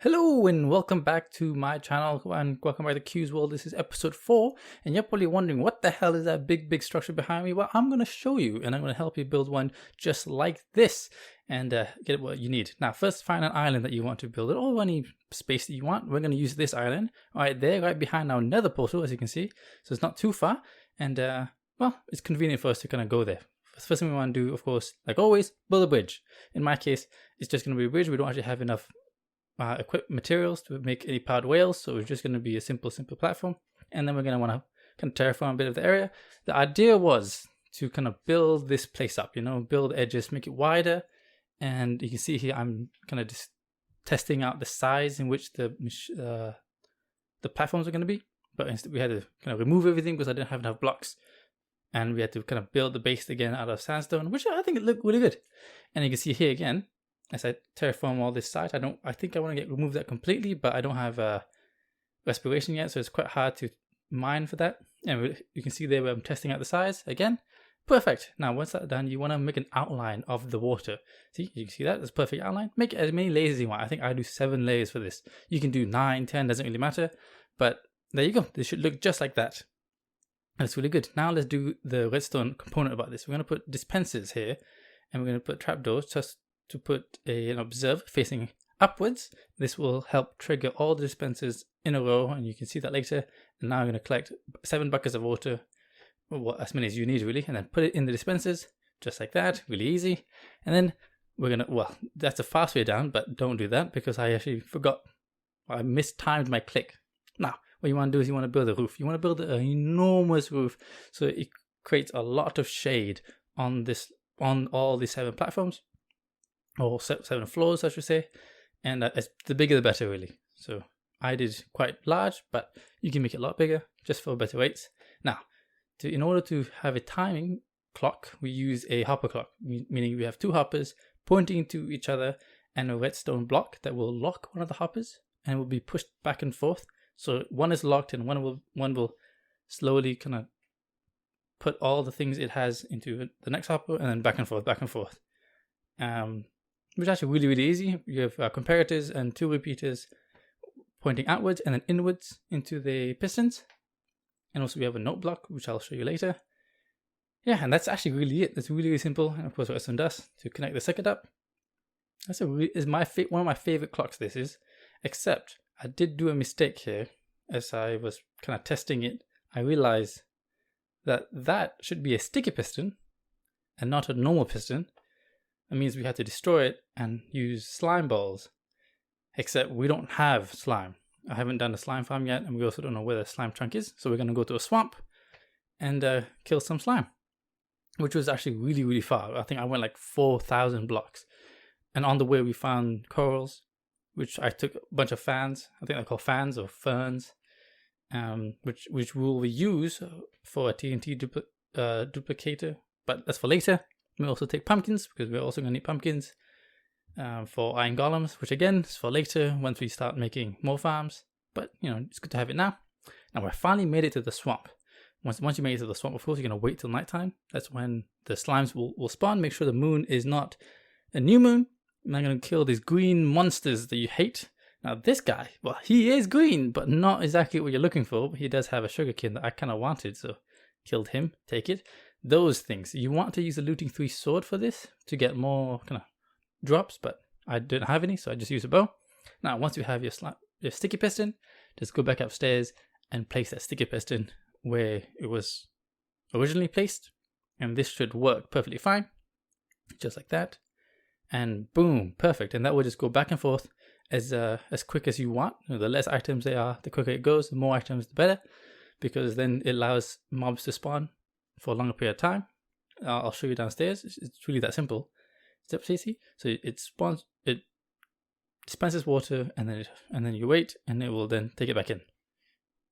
Hello and welcome back to my channel and welcome back to Q's World. This is episode 4 and you're probably wondering what the hell is that big structure behind me. Well, I'm going to show you and I'm going to help you build one just like this and get what you need. Now first find an island that you want to build it or any space that you want. We're going to use this island right there, right behind our nether portal, as you can see. So it's not too far and well, it's convenient for us to kind of go there. First thing we want to do, of course, like always, build a bridge. In my case, it's just going to be a bridge. We don't actually have enough equip materials to make any powered whales, so it's just going to be a simple platform. And then we're going to want to kind of terraform a bit of the area. The idea was to kind of build this place up, build edges, make it wider. And you can see here I'm kind of just testing out the size in which the platforms are going to be. But instead we had to kind of remove everything because I didn't have enough blocks, and we had to kind of build the base again out of sandstone, which I think it looked really good. And you can see here again, as I terraform all this side, I think I want to remove that completely, but I don't have respiration yet, so it's quite hard to mine for that. And you can see there where I'm testing out the size again. Perfect. Now once that's done, you want to make an outline of the water. See, you can see that, that's a perfect outline. Make as many layers as you want. I think I do 7 layers for this. You can do 9, 10, doesn't really matter. But there you go. This should look just like that. That's really good. Now let's do the redstone component about this. We're going to put dispensers here, and we're going to put trapdoors just to put an observer facing upwards. This will help trigger all the dispensers in a row, and you can see that later. And now I'm going to collect 7 buckets of water, or as many as you need really, and then put it in the dispensers just like that. Really easy. And then we're going to, well, that's a fast way down, but don't do that because I actually forgot. I mistimed my click. Now what you want to do is you want to build a roof. You want to build an enormous roof so it creates a lot of shade on all these 7 platforms. Or 7 floors, I should say, and the bigger the better, really. So I did quite large, but you can make it a lot bigger just for better weights. Now, in order to have a timing clock, we use a hopper clock, meaning we have 2 hoppers pointing to each other and a redstone block that will lock one of the hoppers and will be pushed back and forth. So one is locked and one will slowly kind of put all the things it has into the next hopper and then back and forth. Which is actually really easy. You have comparators and 2 repeaters pointing outwards and then inwards into the pistons. And also we have a note block, which I'll show you later. Yeah, and that's actually really it. It's really simple. And of course, redstone dust to connect the circuit up. That's one of my favorite clocks. This is, except I did do a mistake here as I was kind of testing it. I realized that should be a sticky piston and not a normal piston. That means we had to destroy it and use slime balls. Except we don't have slime. I haven't done a slime farm yet, and we also don't know where the slime chunk is. So we're going to go to a swamp and kill some slime. Which was actually really far. I think I went like 4,000 blocks. And on the way we found corals, which I took a bunch of fans. I think they're called fans or ferns. Which we will use for a TNT duplicator. But that's for later. We also take pumpkins, because we're also going to need pumpkins for iron golems, which again is for later once we start making more farms. But, it's good to have it now. Now we finally made it to the swamp. Once you make it to the swamp, of course, you're going to wait till nighttime. That's when the slimes will spawn. Make sure the moon is not a new moon. And I'm going to kill these green monsters that you hate. Now this guy, well, he is green, but not exactly what you're looking for. He does have a sugarcane that I kind of wanted, so killed him. Take it. Those things. You want to use a looting 3 sword for this to get more kind of drops, but I didn't have any, so I just used a bow. Now, once you have your sticky piston, just go back upstairs and place that sticky piston where it was originally placed, and this should work perfectly fine, just like that. And boom, perfect. And that will just go back and forth as quick as you want. The less items there are, the quicker it goes. The more items, the better, because then it allows mobs to spawn for a longer period of time. I'll show you downstairs. It's really that simple. Step easy. So it dispenses water, and then you wait, and it will then take it back in.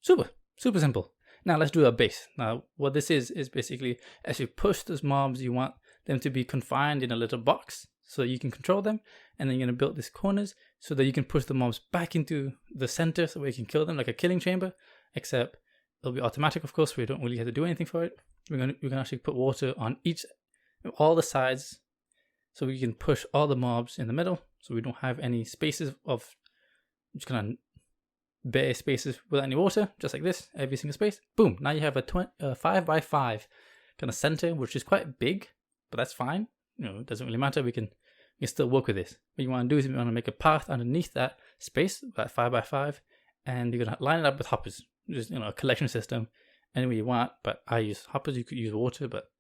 Super simple. Now let's do our base. Now what this is basically, as you push those mobs, you want them to be confined in a little box so you can control them, and then you're going to build these corners so that you can push the mobs back into the center so you can kill them like a killing chamber, except it'll be automatic, of course. We don't really have to do anything for it. We're going to actually put water on all the sides, so we can push all the mobs in the middle, so we don't have any spaces of just gonna bare spaces without any water, just like this, every single space. Boom! Now you have a 5 by 5 kind of center, which is quite big, but that's fine. You know, it doesn't really matter. We can still work with this. What you want to do is you want to make a path underneath that space, that 5 by 5, and you're gonna line it up with hoppers. Just, you know, a collection system, any way you want. But I use hoppers. You could use water, but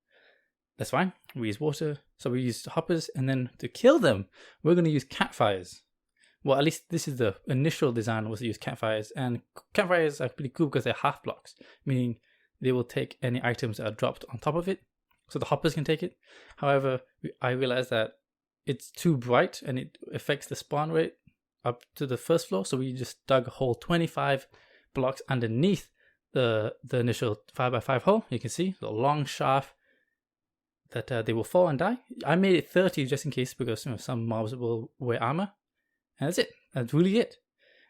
that's fine. We use water, so we use hoppers, and then to kill them, we're gonna use campfires. Well, at least this is the initial design, was to use campfires, and campfires are pretty cool because they're half blocks, meaning they will take any items that are dropped on top of it, so the hoppers can take it. However, I realized that it's too bright and it affects the spawn rate up to the first floor, so we just dug a hole 25 blocks underneath the initial 5 by 5 hole. You can see the long shaft that they will fall and die. I made it 30 just in case, because you know, some mobs will wear armor. And that's it. That's really it.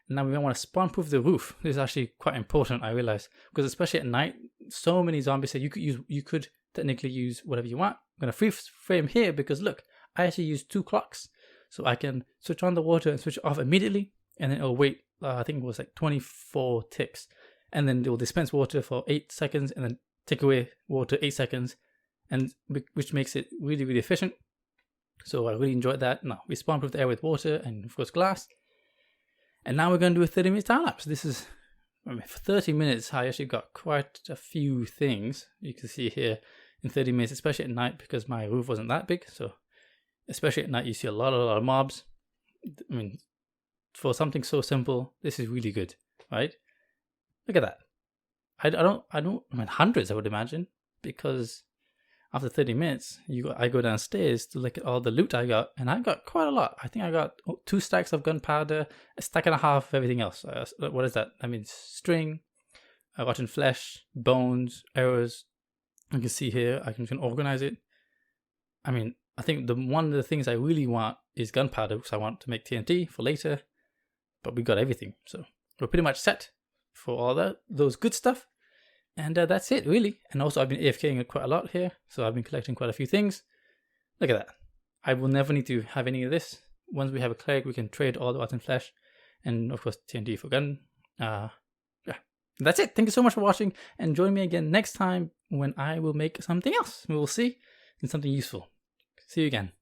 And now we want to spawn proof the roof. This is actually quite important, I realize, because especially at night, so many zombies say you could technically use whatever you want. I'm gonna freeze frame here because look, I actually use 2 clocks, so I can switch on the water and switch it off immediately, and then it'll wait. I think it was like 24 ticks, and then it will dispense water for 8 seconds, and then take away water 8 seconds, and which makes it really, really efficient. So I really enjoyed that. Now we spawn proof the air with water and of course glass. And now we're going to do a 30-minute time lapse. This is, I mean, for 30 minutes, I actually got quite a few things. You can see here in 30 minutes, especially at night, because my roof wasn't that big. So especially at night, you see a lot of mobs. I mean, for something so simple, this is really good, right? Look at that. I mean, hundreds, I would imagine, because after 30 minutes, I go downstairs to look at all the loot I got, and I got quite a lot. I think I got 2 stacks of gunpowder, a stack and a half of everything else. What is that? I mean, string, rotten flesh, bones, arrows. You can see here, I can organize it. I mean, I think one of the things I really want is gunpowder, because I want to make TNT for later, but we got everything. So we're pretty much set for all those good stuff. And that's it, really. And also, I've been AFKing quite a lot here, so I've been collecting quite a few things. Look at that. I will never need to have any of this. Once we have a cleric, we can trade all the rotten flesh, and of course, TNT for gun. Yeah, that's it. Thank you so much for watching, and join me again next time when I will make something else. We will see, and something useful. See you again.